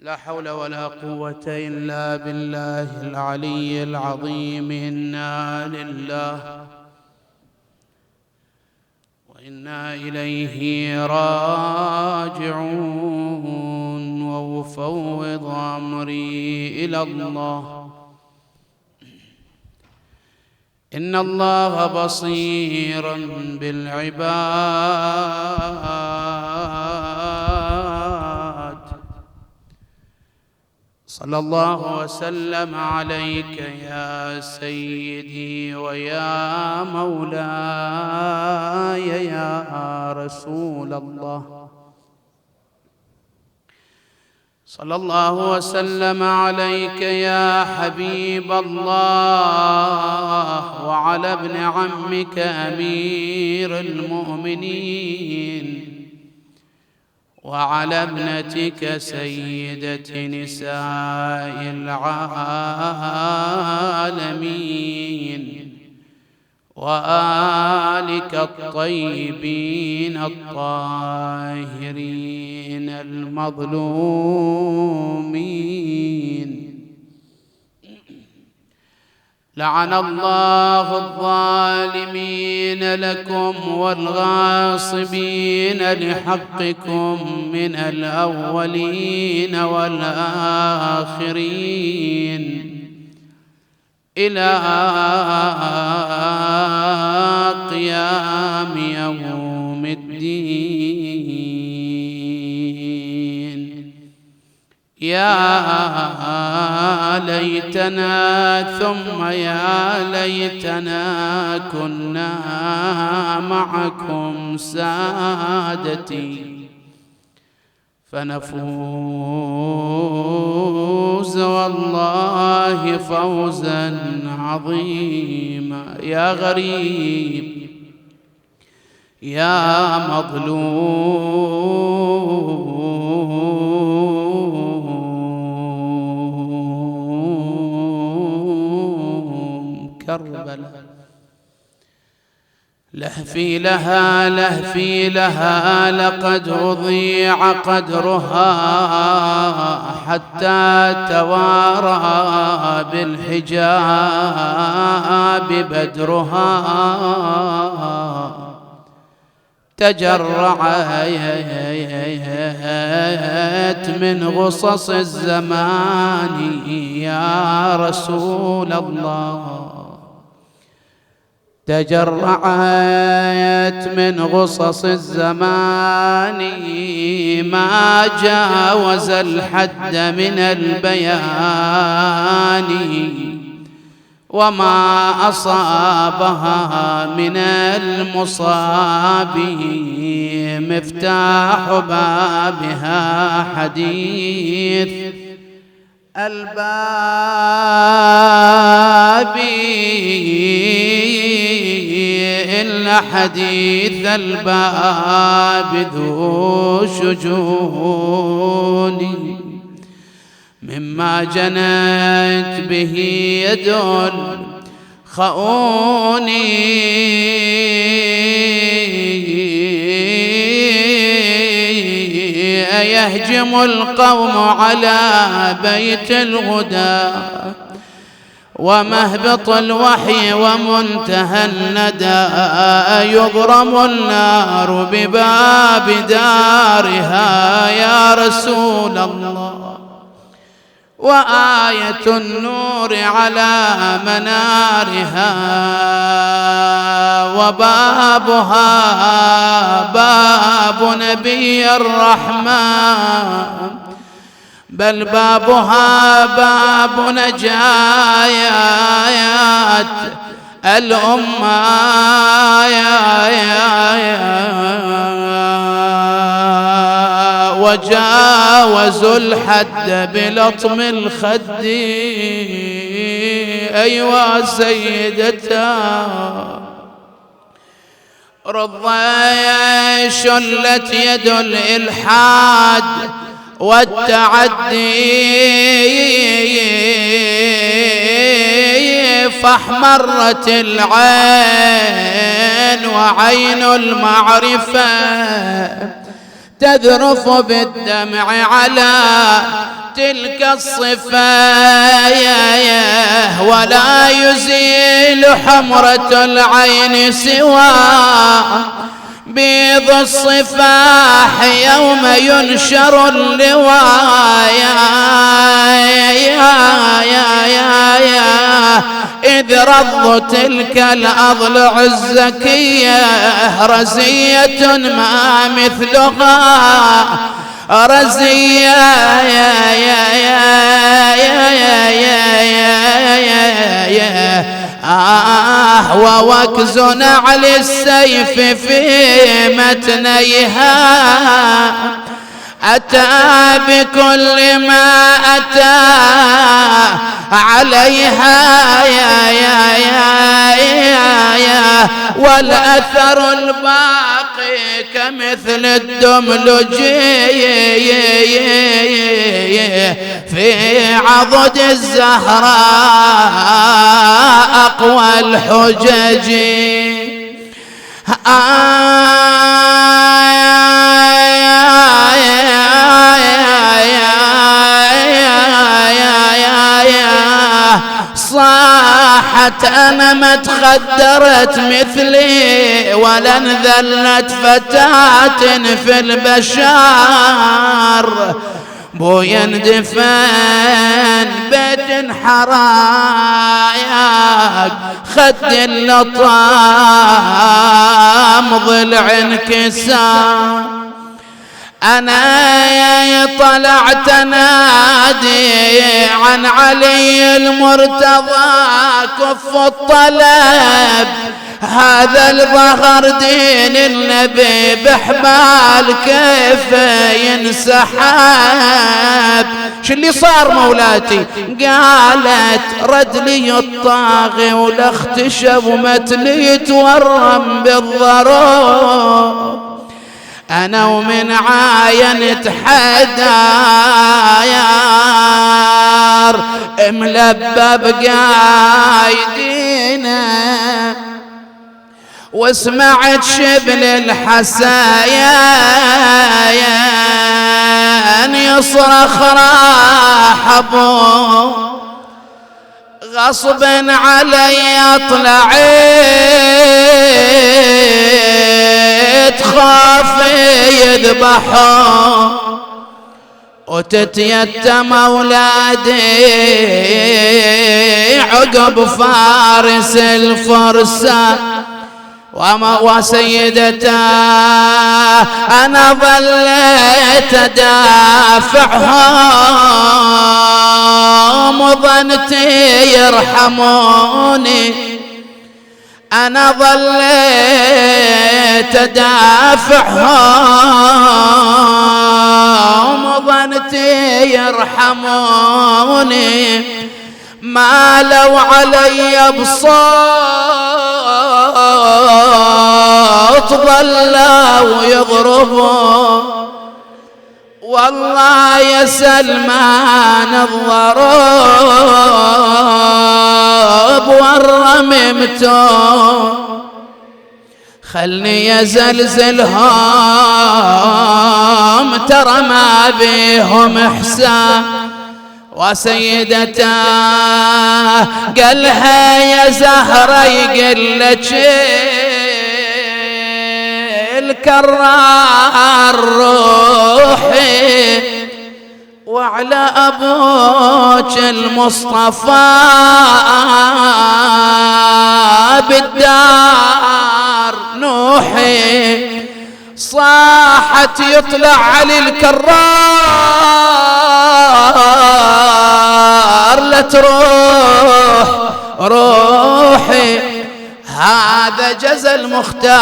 لا حول ولا قوة إلا بالله العلي العظيم. إنا لله وإنا إليه راجعون، وأفوض أمري إلى الله. إن الله بصير بالعباد. صلى الله وسلم عليك يا سيدي ويا مولاي يا رسول الله. صلى الله وسلم عليك يا حبيب الله، وعلى ابن عمك أمير المؤمنين، وعلى ابنتك سيدة نساء العالمين، وآلك الطيبين الطاهرين المظلومين. لعن الله الظالمين لكم والغاصبين لحقكم من الأولين والآخرين إلى قيام يوم الدين. يا ليتنا ثم يا ليتنا كنا معكم سادتي فنفوز والله فوزا عظيما. يا غريب يا مظلوم كربلاء، لهفي لها لهفي لها لقد أضيع قدرها حتى توارى بالحجاب بدرها. تجرعت من غصص الزمان يا رسول الله، تجرعت من غصص الزمان ما جاوز الحد من البيان، وما أصابها من المصاب مفتاح بابها حديث الباب، إن حديث الباب ذو شجون، مما جنت به يد خؤوني يهجم القوم على بيت الهدى، ومهبط الوحي ومنتهى الندى يضرم النار بباب دارها يا رسول الله، وآية النور على منارها، وبابها باب نبي الرحمن، بل بابها باب نجايات الأمة وجاوزوا الحد بلطم الخد. أيوا سيدتا رضي شلت يد الإلحاد والتعدي، فاحمرت العين وعين المعرفة تذرف بالدمع على تلك الصفايا، ولا يزيل حمرة العين سوى بيض الصفاح يوم ينشر اللوايا. إذ رض تلك الأضلع الزكية رزية ما مثلها رزية ووكز نعل السيف في متنيها أتى بكل ما أتى عليها والأثر الباقي كمثل الدملج في عضد الزهراء أقوى الحجج. صاحت أنا ما تخدرت مثلي ولن ذلت فتاة في البشار بويا اندفن بيت حرايق خد اللطام ضلع انكسار. أنا طلعت نادي عن علي المرتضى كف الطلب هذا الظهر دين النبي بحبال كيف ينسحب. شو اللي صار مولاتي؟ قالت رد لي الطاغي ولا اختشب ومتني يتورم بالضروب أنا ومن عاين حداير ملبب قايدينا وسمعت شبل الحسايان يصرخ راح ابو غصبا علي طلعت خاف يذبحوا وتتيتم أولادي عقب فارس الفرسان وسيدتا أنا ظليت أدافعهم وظنتي يرحموني أنا ظليت أدافعهم وظنتي يرحموني ما لو علي بصوت ظلوا يضربوا والله يا سلمان الضروب والرممتو خلني يزلزلهم ترى ما بيهم إحسان. وسيدتا قالها يا زهرة يقلك الكرار روحي وعلى أبوك المصطفى بالدار نوحي صاحت يطلع علي الكرار لا تروح روحي هذا جزى المختار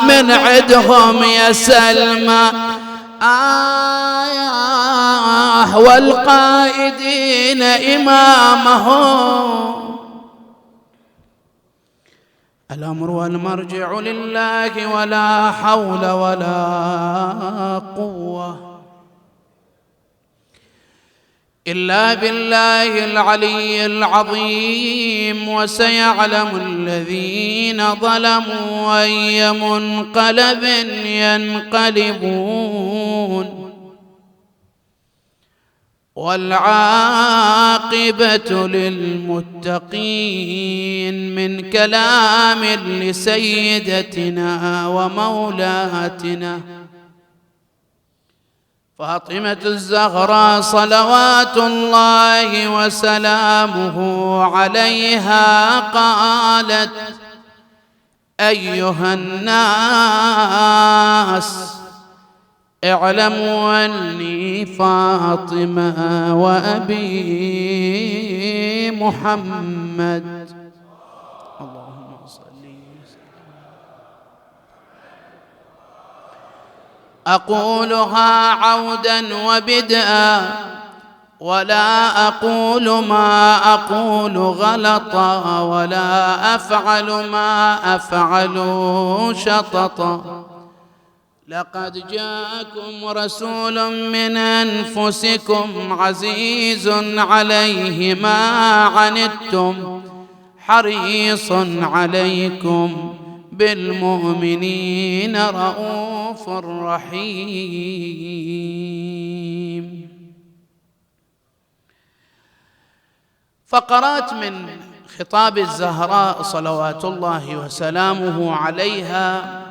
من عدهم يا سلمى والقائدين إمامهم. الأمر والمرجع لله ولا حول ولا قوة إلا بالله العلي العظيم. وسيعلم الذين ظلموا أي منقلب ينقلبون. والعاقبة للمتقين. من كلام لسيدتنا ومولاتنا فاطمة الزهراء صلوات الله وسلامه عليها قالت: أيها الناس اعلموا أني فاطمة وأبي محمد. اللهم صل أقولها عودا وبدءا ولا أقول ما أقول غلطا ولا أفعل ما أفعل شططا. لقد جاءكم رسول من أنفسكم عزيز عليه ما عنتم حريص عليكم بالمؤمنين رؤوف رحيم. فقرات من خطاب الزهراء صلوات الله وسلامه عليها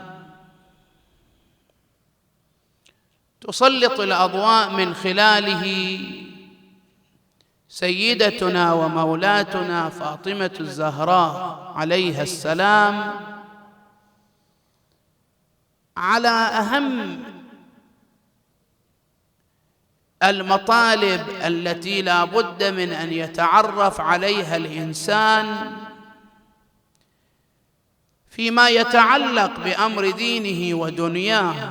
تسلط الأضواء من خلاله سيدتنا ومولاتنا فاطمة الزهراء عليها السلام على أهم المطالب التي لا بد من أن يتعرف عليها الإنسان فيما يتعلق بأمر دينه ودنياه.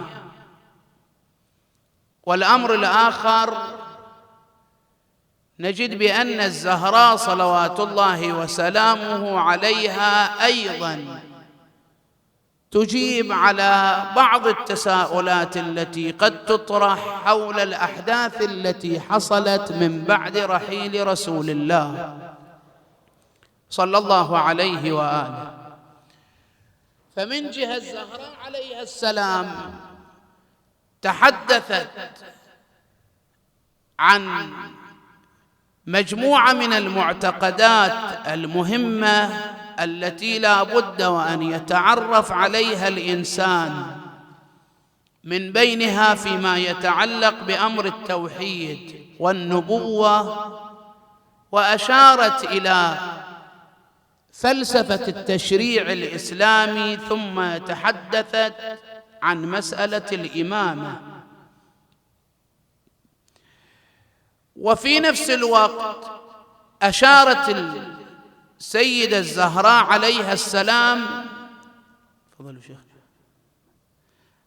والأمر الآخر نجد بأن الزهراء صلوات الله وسلامه عليها أيضاً تجيب على بعض التساؤلات التي قد تطرح حول الأحداث التي حصلت من بعد رحيل رسول الله صلى الله عليه وآله. فمن جهة الزهراء عليها السلام تحدثت عن مجموعة من المعتقدات المهمة التي لا بد وأن يتعرف عليها الإنسان، من بينها فيما يتعلق بأمر التوحيد والنبوة، وأشارت إلى فلسفة التشريع الإسلامي، ثم تحدثت عن مسألة الإمامة. وفي نفس الوقت أشارت السيدة الزهراء عليها السلام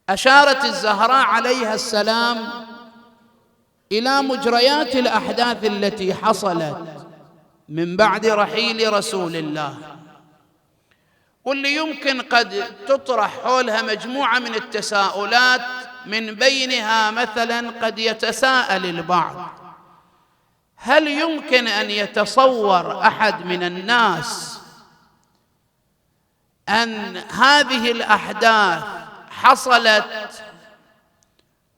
أشارت الزهراء عليها السلام إلى مجريات الأحداث التي حصلت من بعد رحيل رسول الله، واللي يمكن قد تطرح حولها مجموعة من التساؤلات، من بينها مثلا قد يتساءل البعض: هل يمكن أن يتصور أحد من الناس أن هذه الأحداث حصلت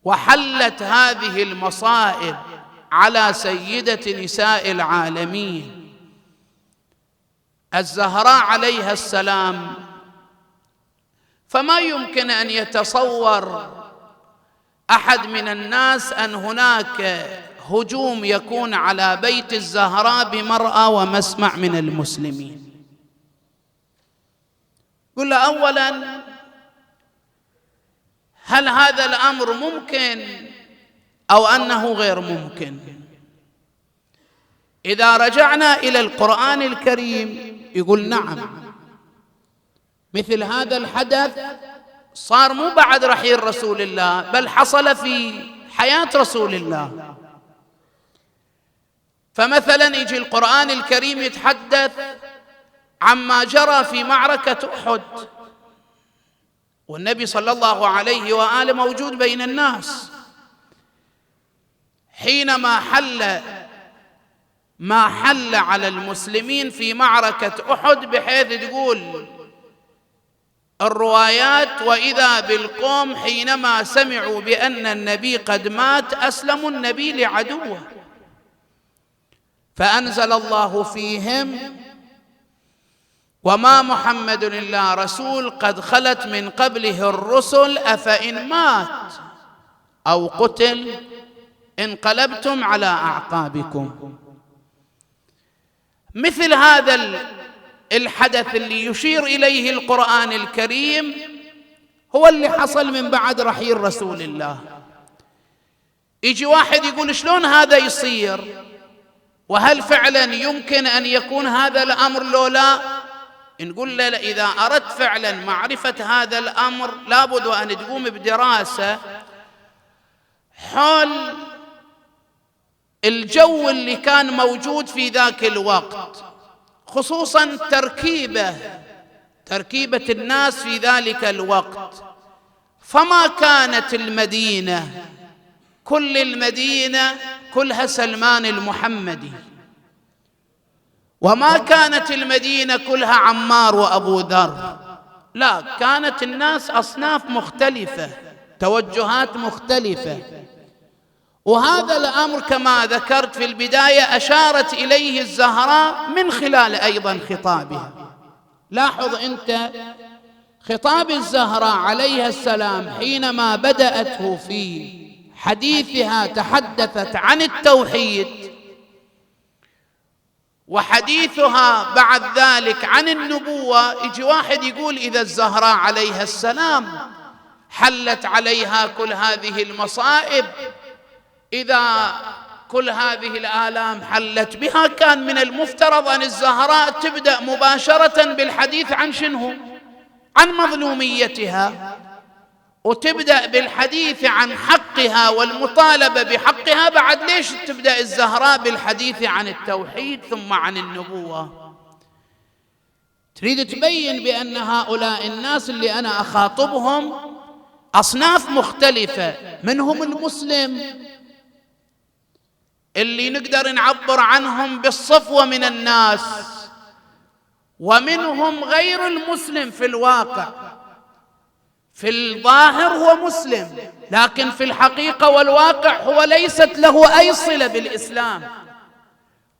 وحلت هذه المصائب على سيدة نساء العالمين الزهراء عليها السلام؟ فما يمكن أن يتصور أحد من الناس أن هناك هجوم يكون على بيت الزهراء بمرأى ومسمع من المسلمين. قل أولا، هل هذا الأمر ممكن أو أنه غير ممكن؟ إذا رجعنا إلى القرآن الكريم يقول نعم، مثل هذا الحدث صار مو بعد رحيل رسول الله، بل حصل في حياة رسول الله. فمثلا يجي القرآن الكريم يتحدث عما جرى في معركة أحد، والنبي صلى الله عليه وآله موجود بين الناس حينما حل ما حل على المسلمين في معركة أحد، بحيث تقول الروايات: وإذا بالقوم حينما سمعوا بأن النبي قد مات أسلموا النبي لعدوه، فأنزل الله فيهم: وما محمد إلا رسول قد خلت من قبله الرسل أفإن مات أو قتل انقلبتم على أعقابكم. مثل هذا الحدث اللي يشير إليه القرآن الكريم هو اللي حصل من بعد رحيل رسول الله. يجي واحد يقول: شلون هذا يصير؟ وهل فعلا يمكن أن يكون هذا الأمر لو لا؟ نقول له: إذا أردت فعلا معرفة هذا الأمر لابد أن تقوم بدراسة حول الجو اللي كان موجود في ذاك الوقت، خصوصا تركيبة الناس في ذلك الوقت. فما كانت المدينة، كل المدينة كلها سلمان المحمدي، وما كانت المدينة كلها عمار وأبو ذر، لا، كانت الناس أصناف مختلفة، توجهات مختلفة. وهذا الأمر كما ذكرت في البداية أشارت إليه الزهراء من خلال أيضا خطابها. لاحظ أنت خطاب الزهراء عليها السلام حينما بدأته في حديثها تحدثت عن التوحيد، وحديثها بعد ذلك عن النبوة. يجي واحد يقول: إذا الزهراء عليها السلام حلت عليها كل هذه المصائب، إذا كل هذه الآلام حلت بها، كان من المفترض أن الزهراء تبدأ مباشرة بالحديث عن شنو؟ عن مظلوميتها، وتبدأ بالحديث عن حقها والمطالبة بحقها. بعد ليش تبدأ الزهراء بالحديث عن التوحيد ثم عن النبوة؟ تريد تبين بأن هؤلاء الناس اللي أنا أخاطبهم أصناف مختلفة، منهم المسلم اللي نقدر نعبر عنهم بالصفوة من الناس، ومنهم غير المسلم في الواقع. في الظاهر هو مسلم، لكن في الحقيقة والواقع هو ليست له أي صلة بالإسلام.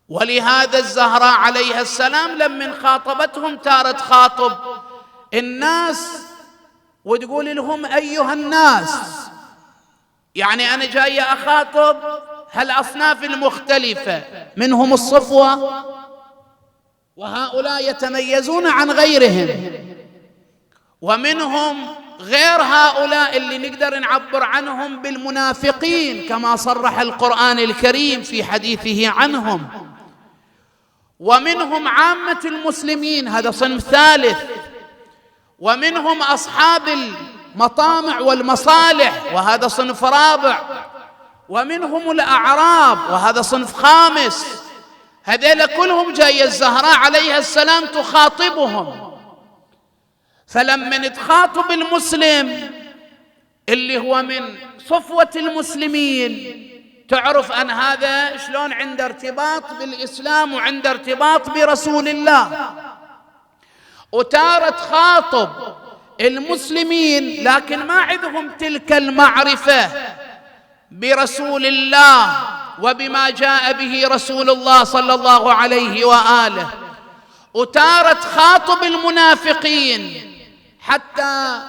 ولهذا الزهراء عليها السلام لما خاطبتهم تارة تخاطب الناس وتقول لهم: أيها الناس، يعني أنا جاية أخاطب هالأصناف المختلفة، منهم الصفوة، وهؤلاء يتميزون عن غيرهم، ومنهم غير هؤلاء اللي نقدر نعبر عنهم بالمنافقين كما صرح القرآن الكريم في حديثه عنهم، ومنهم عامة المسلمين، هذا صنف ثالث، ومنهم أصحاب المطامع والمصالح، وهذا صنف رابع، ومنهم الأعراب، وهذا صنف خامس. هذول كلهم جاي الزهراء عليها السلام تخاطبهم. فلما تخاطب المسلم اللي هو من صفوة المسلمين، تعرف أن هذا شلون عنده ارتباط بالإسلام وعنده ارتباط برسول الله. وتارة تخاطب المسلمين لكن ما عندهم تلك المعرفة برسول الله وبما جاء به رسول الله صلى الله عليه وآله. وتارة تخاطب المنافقين حتى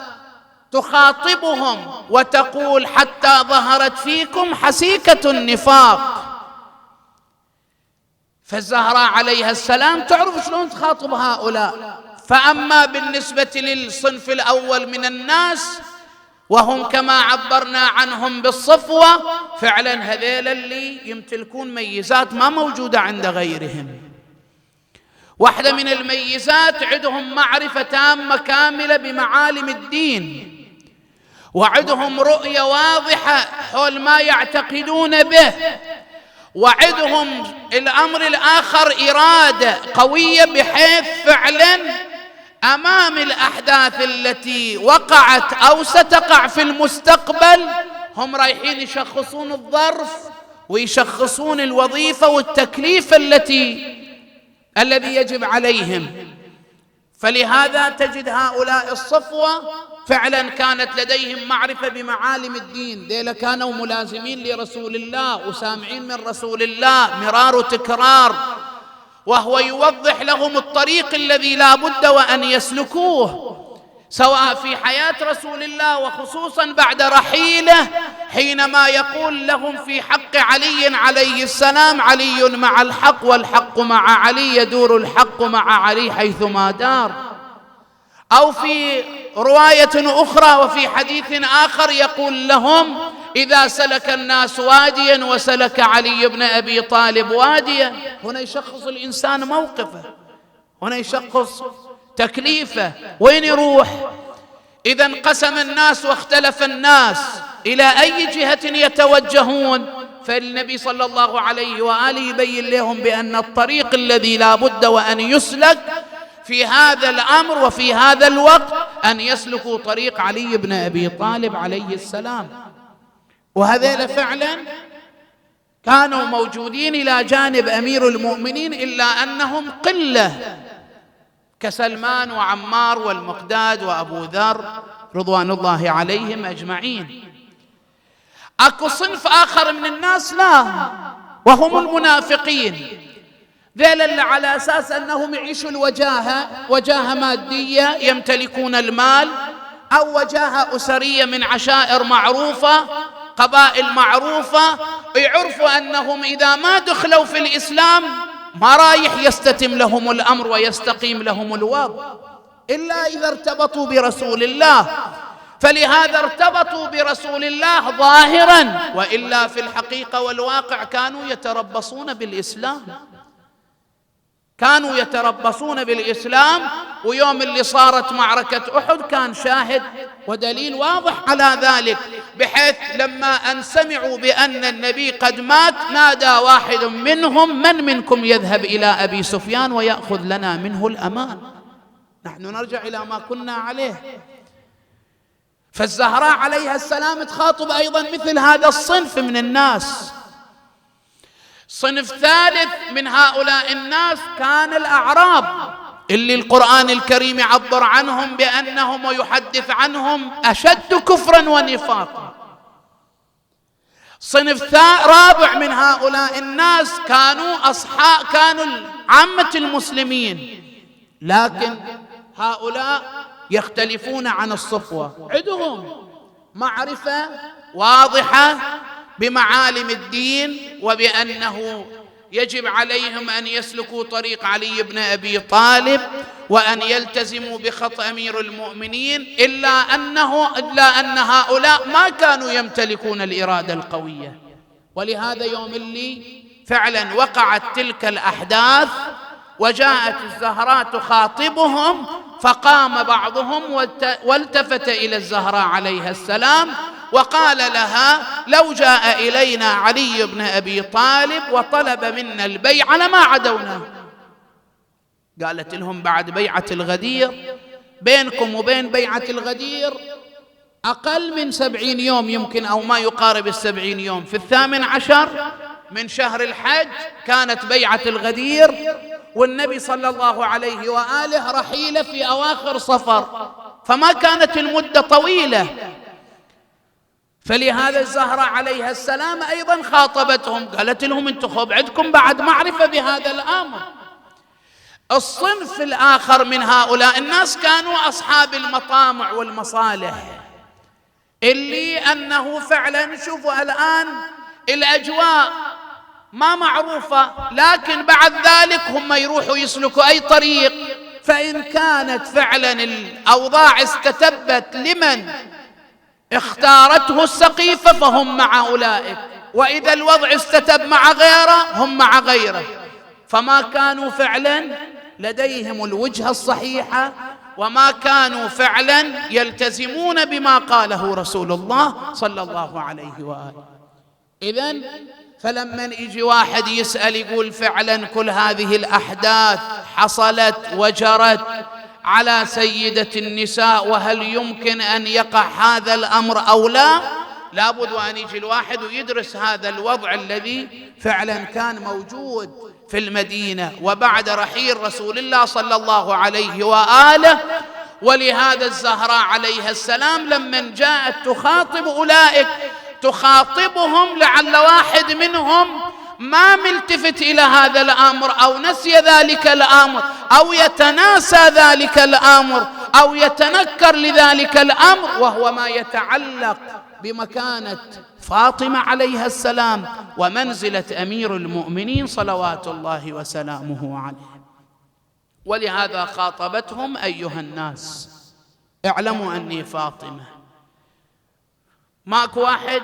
تخاطبهم وتقول: حتى ظهرت فيكم حسيكة النفاق. فالزهراء عليها السلام تعرف شلون تخاطب هؤلاء. فأما بالنسبة للصنف الأول من الناس وهم كما عبرنا عنهم بالصفوة، فعلا هذيل اللي يمتلكون ميزات ما موجودة عند غيرهم. واحدة من الميزات عندهم معرفة تامة كاملة بمعالم الدين، وعندهم رؤية واضحة حول ما يعتقدون به، وعندهم الأمر الآخر إرادة قوية بحيث فعلا أمام الأحداث التي وقعت أو ستقع في المستقبل هم رايحين يشخصون الظرف ويشخصون الوظيفة والتكليف الذي يجب عليهم. فلهذا تجد هؤلاء الصفوة فعلا كانت لديهم معرفة بمعالم الدين، ذيلا كانوا ملازمين لرسول الله وسامعين من رسول الله مرار وتكرار، وهو يوضح لهم الطريق الذي لا بد وأن يسلكوه، سواء في حياة رسول الله وخصوصا بعد رحيله، حينما يقول لهم في حق علي عليه السلام: علي مع الحق والحق مع علي، يدور الحق مع علي حيثما دار. أو في رواية أخرى وفي حديث آخر يقول لهم: إذا سلك الناس واديا وسلك علي بن أبي طالب واديا. هنا يشخص الإنسان موقفه، هنا يشخص تكليفه، وين يروح. إذا انقسم الناس واختلف الناس، إلى أي جهة يتوجهون؟ فالنبي صلى الله عليه وآله يبين لهم بأن الطريق الذي لا بد وأن يسلك في هذا الأمر وفي هذا الوقت أن يسلكوا طريق علي بن أبي طالب عليه السلام. وهذا فعلا كانوا موجودين إلى جانب أمير المؤمنين، إلا أنهم قلة، كسلمان وعمار والمقداد وأبو ذر رضوان الله عليهم أجمعين. أكو صنف آخر من الناس لا، وهم المنافقين، ذيلا اللي على أساس أنهم يعيشوا وجاهة مادية، يمتلكون المال، أو وجاهة أسرية من عشائر معروفة، قبائل معروفة، يعرفوا أنهم إذا ما دخلوا في الإسلام ما رايح يستتم لهم الأمر ويستقيم لهم الوضع إلا إذا ارتبطوا برسول الله. فلهذا ارتبطوا برسول الله ظاهرا، وإلا في الحقيقة والواقع كانوا يتربصون بالإسلام، كانوا يتربصون بالإسلام. ويوم اللي صارت معركة أحد كان شاهد ودليل واضح على ذلك، بحيث لما أن سمعوا بأن النبي قد مات نادى واحد منهم: من منكم يذهب إلى أبي سفيان ويأخذ لنا منه الأمان، نحن نرجع إلى ما كنا عليه. فالزهراء عليها السلام تخاطب أيضا مثل هذا الصنف من الناس. صنف ثالث من هؤلاء الناس كان الأعراب، اللي القرآن الكريم يعبر عنهم بأنهم ويحدث عنهم أشد كفرا ونفاقا. صنف رابع من هؤلاء الناس كانوا عامة المسلمين، لكن هؤلاء يختلفون عن الصفوة، عندهم معرفة واضحة بمعالم الدين، وبأنه يجب عليهم أن يسلكوا طريق علي بن أبي طالب وأن يلتزموا بخط أمير المؤمنين، إلا أن هؤلاء ما كانوا يمتلكون الإرادة القوية. ولهذا يوم اللي فعلا وقعت تلك الأحداث وجاءت الزهراء تخاطبهم، فقام بعضهم والتفت إلى الزهراء عليها السلام وقال لها: لو جاء إلينا علي بن أبي طالب وطلب منا البيعة لما عدونا. قالت لهم: بعد بيعة الغدير، بينكم وبين بيعة الغدير أقل من 70 يوم يمكن، أو ما يقارب 70 يوم. في 18 من شهر الحج كانت بيعة الغدير، والنبي صلى الله عليه وآله رحيله في أواخر صفر، فما كانت المدة طويلة. فلهذا الزهراء عليها السلام أيضا خاطبتهم، قالت لهم: انتم عندكم بعد معرفة بهذا الأمر. الصنف الآخر من هؤلاء الناس كانوا أصحاب المطامع والمصالح، اللي أنه فعلا شوفوا الآن الأجواء ما معروفة، لكن بعد ذلك هم يروحوا يسلكوا أي طريق، فإن كانت فعلا الأوضاع استتبت لمن اختارته السقيفة فهم مع أولئك، وإذا الوضع استتب مع غيره هم مع غيره. فما كانوا فعلا لديهم الوجهة الصحيحة، وما كانوا فعلا يلتزمون بما قاله رسول الله صلى الله عليه وآله. إذن فلما يجي واحد يسأل يقول: فعلا كل هذه الأحداث حصلت وجرت على سيدة النساء، وهل يمكن أن يقع هذا الأمر أو لا؟ لابد وأن يجي الواحد ويدرس هذا الوضع الذي فعلا كان موجود في المدينة وبعد رحيل رسول الله صلى الله عليه وآله. ولهذا الزهراء عليها السلام لما جاءت تخاطب أولئك تخاطبهم لعل واحد منهم ما ملتفت إلى هذا الأمر أو نسي ذلك الأمر أو يتناسى ذلك الأمر أو يتنكر لذلك الأمر، وهو ما يتعلق بمكانة فاطمة عليها السلام ومنزلة أمير المؤمنين صلوات الله وسلامه عليه. ولهذا خاطبتهم: أيها الناس اعلموا أني فاطمة. ماكو واحد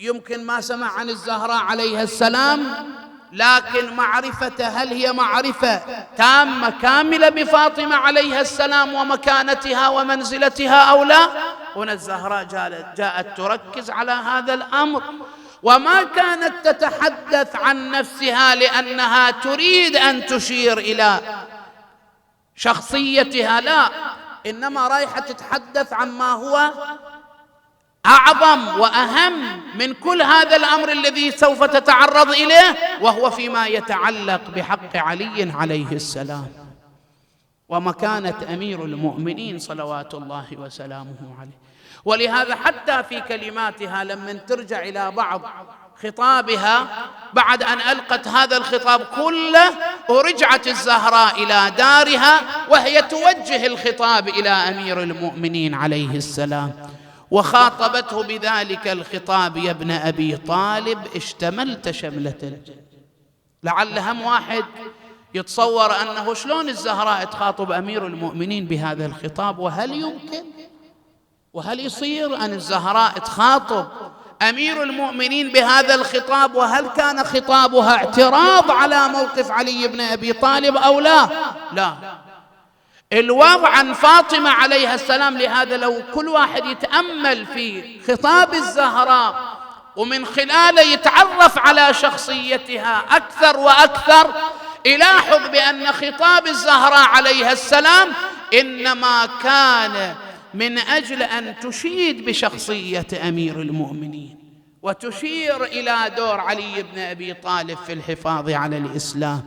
يمكن ما سمع عن الزهراء عليها السلام، لكن معرفته هل هي معرفة تامة كاملة بفاطمة عليها السلام ومكانتها ومنزلتها أو لا؟ هنا الزهراء جاءت تركز على هذا الأمر، وما كانت تتحدث عن نفسها لأنها تريد أن تشير إلى شخصيتها، لا، إنما رايحة تتحدث عن ما هو أعظم وأهم من كل هذا الأمر الذي سوف تتعرض إليه، وهو فيما يتعلق بحق علي عليه السلام ومكانة أمير المؤمنين صلوات الله وسلامه عليه. ولهذا حتى في كلماتها لما ترجع إلى بعض خطابها بعد أن ألقت هذا الخطاب كله، ورجعت الزهراء إلى دارها وهي توجه الخطاب إلى أمير المؤمنين عليه السلام، وخاطبته بذلك الخطاب: يا ابن أبي طالب اشتملت شملة الجنة. لعل هم واحد يتصور أنه شلون الزهراء تخاطب أمير المؤمنين بهذا الخطاب، وهل يمكن وهل يصير أن الزهراء تخاطب أمير المؤمنين بهذا الخطاب، وهل كان خطابها اعتراض على موقف علي بن أبي طالب أو لا؟ لا، الوضع عن فاطمة عليها السلام. لهذا لو كل واحد يتأمل في خطاب الزهراء ومن خلاله يتعرف على شخصيتها أكثر وأكثر، يلاحظ بأن خطاب الزهراء عليها السلام إنما كان من أجل أن تشيد بشخصية أمير المؤمنين وتشير إلى دور علي بن أبي طالب في الحفاظ على الإسلام.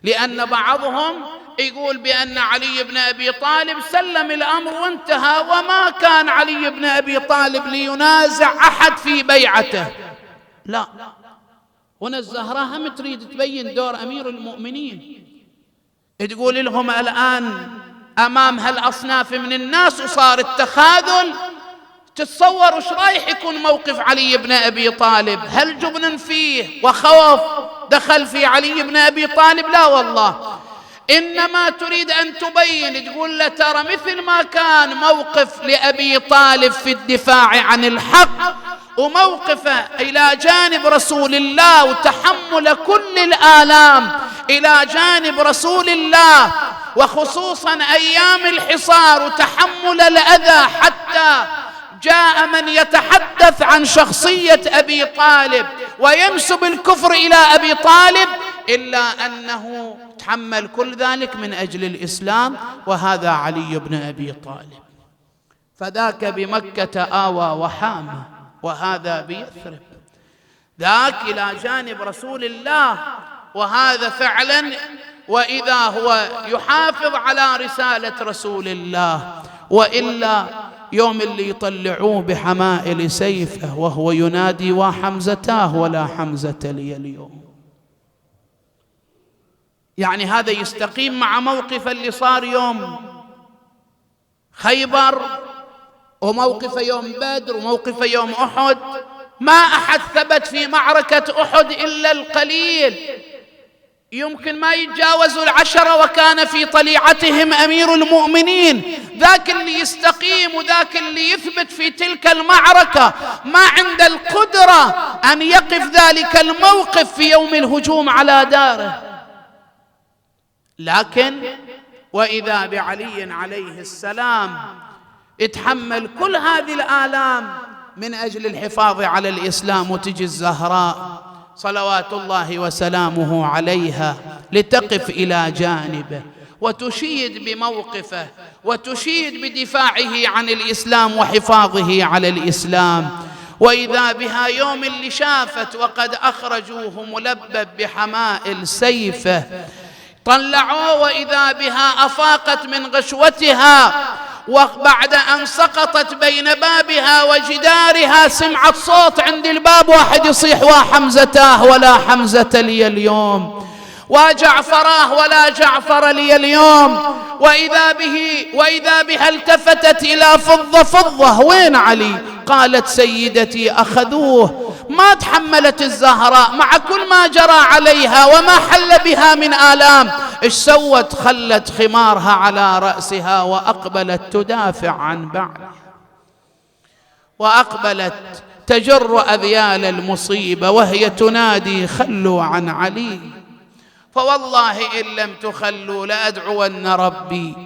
لأن بعضهم يقول بأن علي بن أبي طالب سلم الأمر وانتهى، وما كان علي بن أبي طالب لينازع أحد في بيعته. لا، هنا الزهراء هم تريد تبين دور أمير المؤمنين، تقول لهم الآن أمام هالأصناف من الناس وصار التخاذل، تتصور وش رايح يكون موقف علي بن أبي طالب؟ هل جبن فيه وخوف دخل في علي بن أبي طالب؟ لا والله، إنما تريد أن تبين، تقول له ترى مثل ما كان موقف لأبي طالب في الدفاع عن الحق وموقفه إلى جانب رسول الله وتحمل كل الآلام إلى جانب رسول الله، وخصوصا أيام الحصار وتحمل الأذى، حتى جاء من يتحدث عن شخصية أبي طالب وينسب الكفر إلى أبي طالب، إلا أنه تحمل كل ذلك من أجل الإسلام، وهذا علي بن أبي طالب. فذاك بمكة آوى وحامى، وهذا بيثرب، ذاك إلى جانب رسول الله، وهذا فعلا وإذا هو يحافظ على رسالة رسول الله، وإلا يوم اللي يطلعوه بحمائل سيفه وهو ينادي وحمزتاه ولا حمزة لي اليوم. يعني هذا يستقيم مع موقف اللي صار يوم خيبر وموقف يوم بدر وموقف يوم أحد. ما أحد ثبت في معركة أحد إلا القليل، يمكن ما يتجاوزوا 10، وكان في طليعتهم أمير المؤمنين. ذاك اللي يستقيم وذاك اللي يثبت في تلك المعركة ما عنده القدرة أن يقف ذلك الموقف في يوم الهجوم على داره. لكن وإذا بعلي عليه السلام يتحمل كل هذه الآلام من أجل الحفاظ على الإسلام، وتجي الزهراء صلوات الله وسلامه عليها لتقف إلى جانبه وتشيد بموقفه وتشيد بدفاعه عن الإسلام وحفاظه على الإسلام. وإذا بها يوم اللي شافت وقد أخرجوه ملبب بحمائل سيفه، طلعوه وإذا بها أفاقت من غشوتها، وبعد أن سقطت بين بابها وجدارها سمعت صوت عند الباب واحد يصيح: وحمزتاه ولا حمزة لي اليوم، وجعفراه ولا جعفر لي اليوم. وإذا بها التفتت إلى فضة: وين علي؟ قالت: سيدتي أخذوه. ما تحملت الزهراء مع كل ما جرى عليها وما حل بها من آلام. إيش سوت؟ خلت خمارها على رأسها وأقبلت تدافع عن بعدها، وأقبلت تجر أذيال المصيبة وهي تنادي: خلوا عن علي. فوالله إن لم تخلوا لأدعون ربي،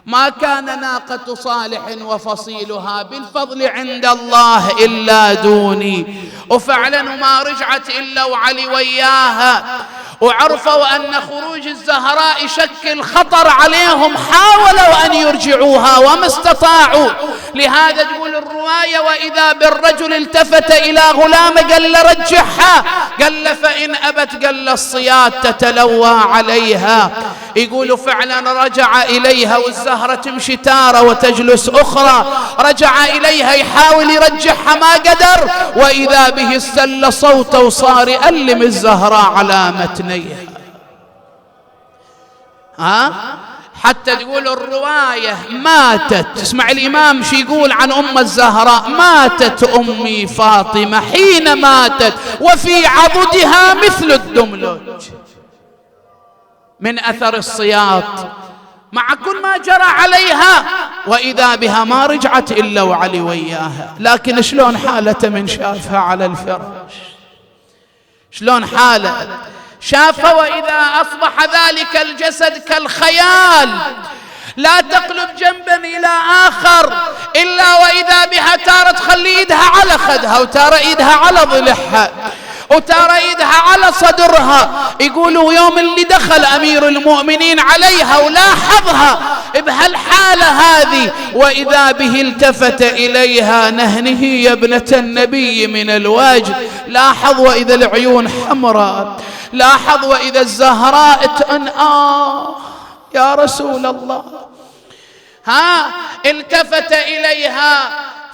ما كان ناقة صالح وفصيلها بالفضل عند الله إلا دوني. وفعلا ما رجعت إلا وعلي وياها، وعرفوا أن خروج الزهراء يشكل خطر عليهم، حاولوا أن يرجعوها وما استطاعوا. لهذا تقول الرواية: وإذا بالرجل التفت إلى غلام قال له: رجعها. قال له: فإن أبت قال له: الصياد تتلوى عليها. يقولوا فعلا رجع إليها، والزهرة تمشي تارة وتجلس أخرى، رجع إليها يحاول يرجعها ما قدر، وإذا به استل صوته وصار يألم الزهراء على متنيها. حتى تقول الرواية: ماتت، اسمع الإمام شي يقول عن أم الزهراء: ماتت أمي فاطمة حين ماتت وفي عضدها مثل الدملج، من أثر الصياط مع كل ما جرى عليها. وإذا بها ما رجعت إلا وعلي وياها. لكن شلون حالته من شافها على الفراش؟ شلون حاله؟ شافه وإذا أصبح ذلك الجسد كالخيال، لا تقلب جنبا إلى آخر إلا وإذا بها تارة تخلي يدها على خدها، وتارة يدها على ضلعها، وتارة يدها على صدرها. يقولوا يوم اللي دخل أمير المؤمنين عليها ولاحظها بهالحالة هذه، وإذا به التفت إليها: نهنه يا ابنة النبي من الوجه. لاحظ وإذا العيون حمراء، لاحظ وإذا الزهراء يا رسول الله. التفت إليها: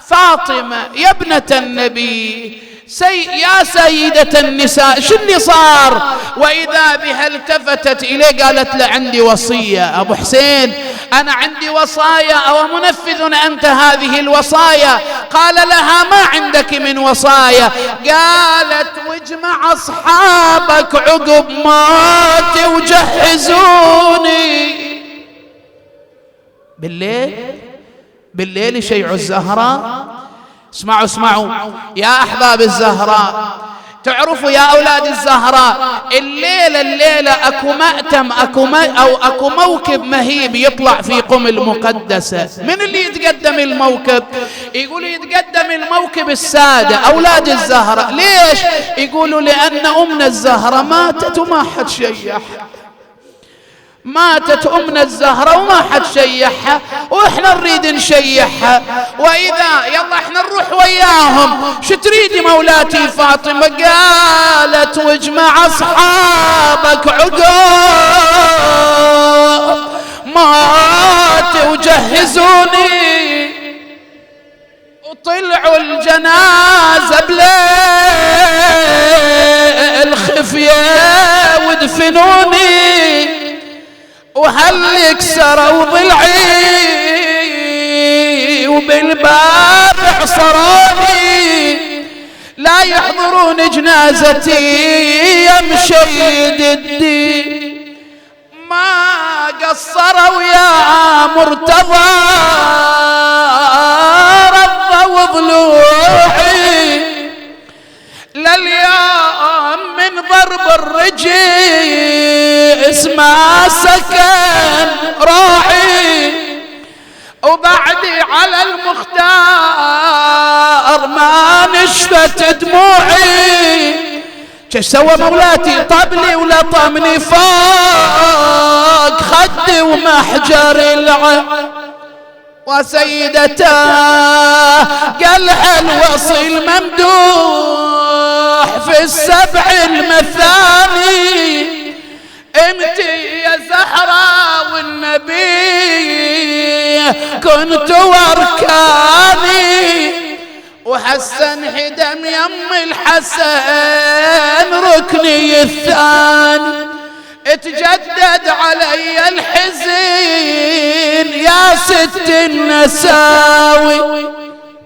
فاطمة يا ابنة النبي، يا سيدة النساء، شو اللي صار؟ وإذا بها التفتت إليه قالت له: عندي وصية أبو حسين، أنا عندي وصايا، أو منفذ أنت هذه الوصايا؟ قال لها: ما عندك من وصايا؟ قالت: واجمع أصحابك عقب موتي وجهزوني. بالليل يشيعوا الزهراء. اسمعوا يا أحباب الزهراء، تعرفوا يا أولاد الزهراء، الليلة أكو مأتم، أكو موكب مهيب يطلع في قم المقدسة. من اللي يتقدم الموكب؟ يقولوا يتقدم الموكب السادة أولاد الزهراء. ليش؟ يقولوا لأن أمنا الزهراء ماتت وما حد شيحها. ماتت أمنا الزهراء وما حد شيحها، وإحنا نريد نشيحها. وإذا يلا إحنا نروح وياهم. شو تريدي مولاتي فاطمة؟ قالت: واجمع أصحابك عقب موتي وجهزوني. وطلعوا الجنازة بليل خفية ودفنوني، وهل كسروا ضلعي وبالباب عصروني، لا يحضرون جنازتي يمشي ضدي. ما قصروا يا مرتضى رضوا ضلوعي، لليوم من ضرب الرجيس ما سكن راعي، وبعدي على المختار ما نشفت دموعي. شو سوى مولاتي؟ طبلي ولطمني فوق خدي ومحجر العين، وسيدتاه قالها الوصي الممدوح في السبع المثاني انت يا زهراء والنبي كنت واركاني وحسن هدم يم الحسن ركني الثاني اتجدد علي الحزين يا ست النساوي.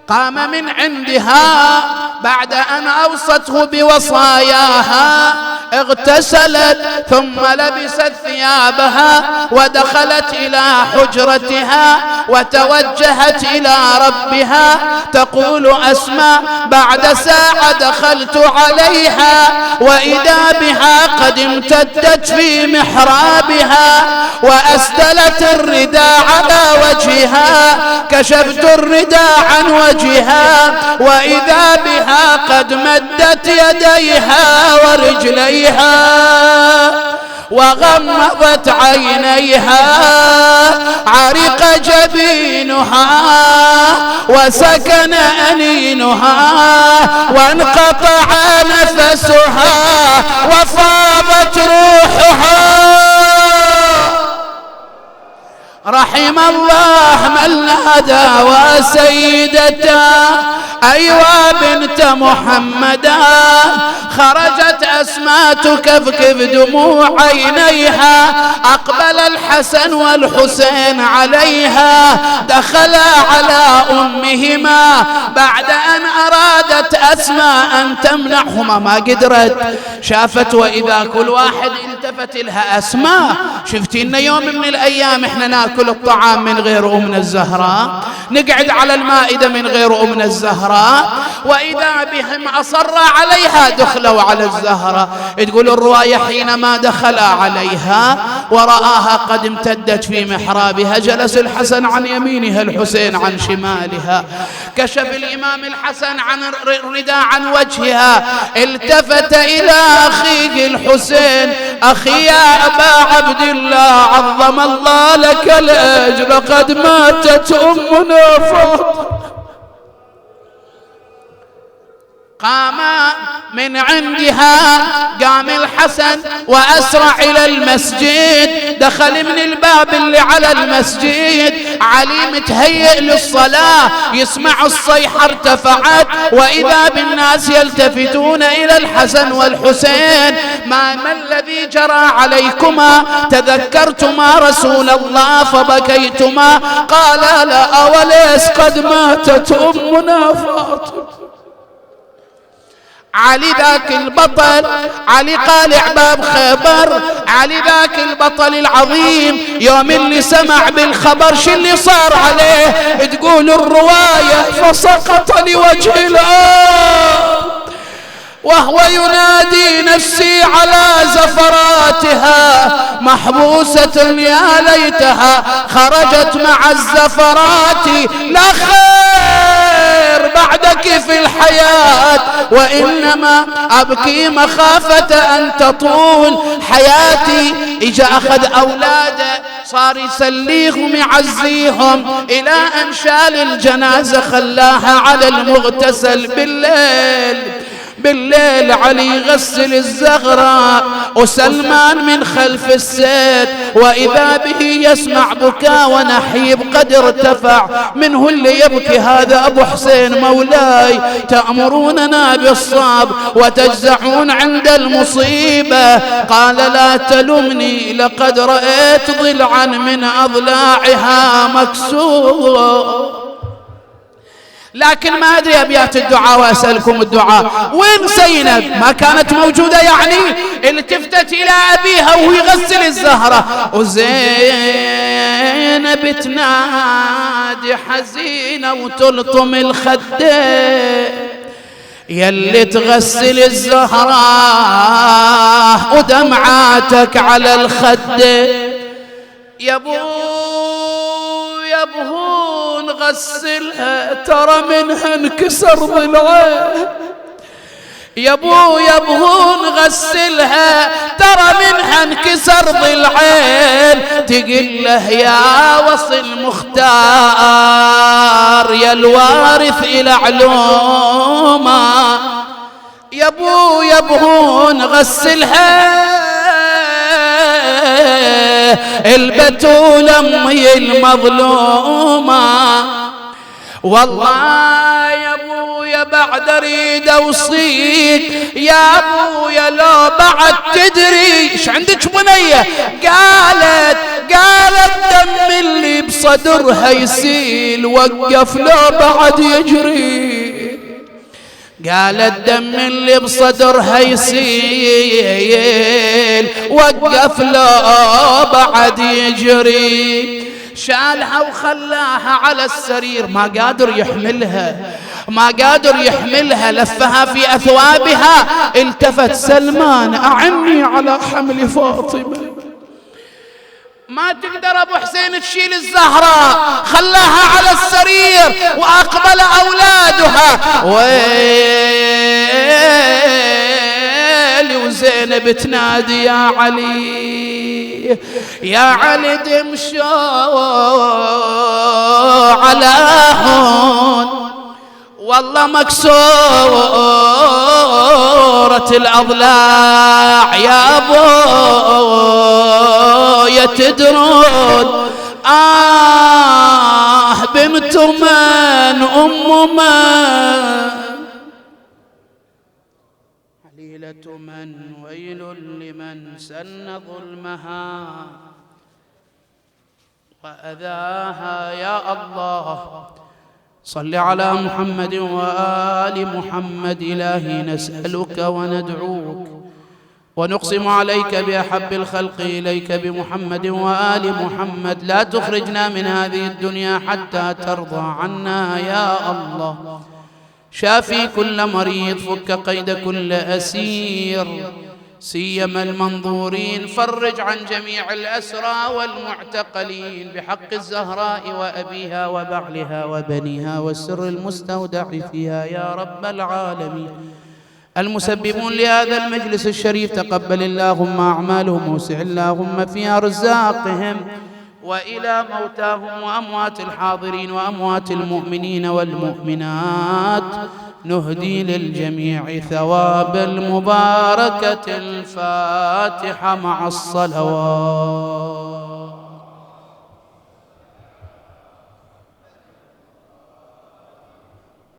قام من عندها بعد أن أوصته بوصاياها اغتسلت ثم لبست ثيابها ودخلت إلى حجرتها وتوجهت إلى ربها. تقول أسماء بعد ساعة دخلت عليها وإذا بها قد امتدت في محرابها وأسدلت الرداء على وجهها. كشفت الرداء عن وجهها وإذا بها قد مدت يديها ورجليها وغمضت عينيها. عرق جبينها وسكن أنينها وانقطع نفسها وفاضت روحها. رحم الله من نادى وسيدتا أيوا بنت محمدا. خرجت أسماء تكفكف دموع عينيها. أقبل الحسن والحسين عليها دخلا على أمهما بعد أن أرادت أسماء أن تمنعهما ما قدرت. شافت وإذا كل واحد التفت لها. أسماء شفتي إن يوم من الأيام إحنا ناكل الطعام من غير أمنا الزهراء نقعد على المائدة من غير أمنا الزهراء وإذا بهم أصر عليها دخلوا على الزهراء. تقول الرواية حينما دخل عليها ورآها قد امتدت في محرابها جلس الحسن عن يمينها الحسين عن شمالها. كشف الإمام الحسن عن الرداء عن وجهها. التفت إلى أخيه الحسين. أخي يا أبا عبد الله عظم الله لك الأجر قد ماتت أمنا فاطمة. قام من عندها. قام الحسن وأسرع إلى المسجد. دخل من الباب اللي على المسجد. علي متهيئ للصلاة يسمع الصيحة ارتفعت وإذا بالناس يلتفتون إلى الحسن والحسين. ما الذي جرى عليكما؟ تذكرتما رسول الله فبكيتما؟ قال لا أوليس قد ماتت أمنا فاطمة. علي ذاك البطل. علي قالع باب خيبر. علي ذاك البطل العظيم يوم اللي سمع بالخبر شو اللي صار عليه؟ تقول الرواية فسقط لوجه الله وهو ينادي نفسي على زفراتها محبوسة يا ليتها خرجت مع الزفرات. لا خير بعدك في الحياة وإنما أبكي مخافة أن تطول حياتي. إجا أخذ أولاده صار يسليهم يعزيهم إلى أن شال الجنازة خلاها على المغتسل. بالليل علي غسل الزغراء وسلمان من خلف السيد وإذا به يسمع بكاء ونحيب قد ارتفع. منه اللي يبكي؟ هذا أبو حسين مولاي. تأمروننا بالصبر وتجزعون عند المصيبة. قال لا تلمني لقد رأيت ضلعا من أضلاعها مكسور. لكن ما أدري أبيات الدعاء وأسألكم الدعاء. وين زينب؟ ما كانت موجودة يعني؟ التفتت إلى أبيها وهو يغسل الزهرة وزينب تنادي حزينة وتلطم الخدين. يلي تغسل الزهرة ودمعاتك على الخدين. يبهون غسلها ترى منها انكسر ضلعه. يبهون غسلها ترى منها انكسر ضلعين تقل له يا وصي المختار يا الوارث إلى علومه يا ابو يبغون غسلها البتول امي المظلومه والله يا ابويا بعد اريد اوصيك يا ابويا لو بعد تدري ايش عندك بنيه قالت دم اللي بصدرها يسيل وقف لو بعد يجري قالت دم اللي بصدرها يسيل وقف له بعد يجري شالها وخلاها على السرير ما قادر يحملها لفها في أثوابها التفت سلمان أعني على حمل فاطمة ما تقدر أبو حسين تشيل الزهراء خلاها على السرير وأقبل أولادها ويلي وزينب تنادي يا علي دمشوا على هون والله مكسورة الأضلاع يا أبو يتدرون بنت من أم من حليلة من ويل لمن سن ظلمها وأذاها يا الله صل على محمد وآل محمد إلهي نسألك وندعوك ونقسم عليك بأحب الخلق إليك بمحمد وآل محمد لا تخرجنا من هذه الدنيا حتى ترضى عنا يا الله شافي كل مريض فك قيد كل أسير سيما المنظورين فرج عن جميع الأسرى والمعتقلين بحق الزهراء وأبيها وبعلها وبنيها والسر المستودع فيها يا رب العالمين المسببون لهذا المجلس الشريف تقبل اللهم أعمالهم ووسع اللهم في أرزاقهم وإلى موتاهم وأموات الحاضرين وأموات المؤمنين والمؤمنات نهدي للجميع ثواب المباركة الفاتحة مع الصلوات.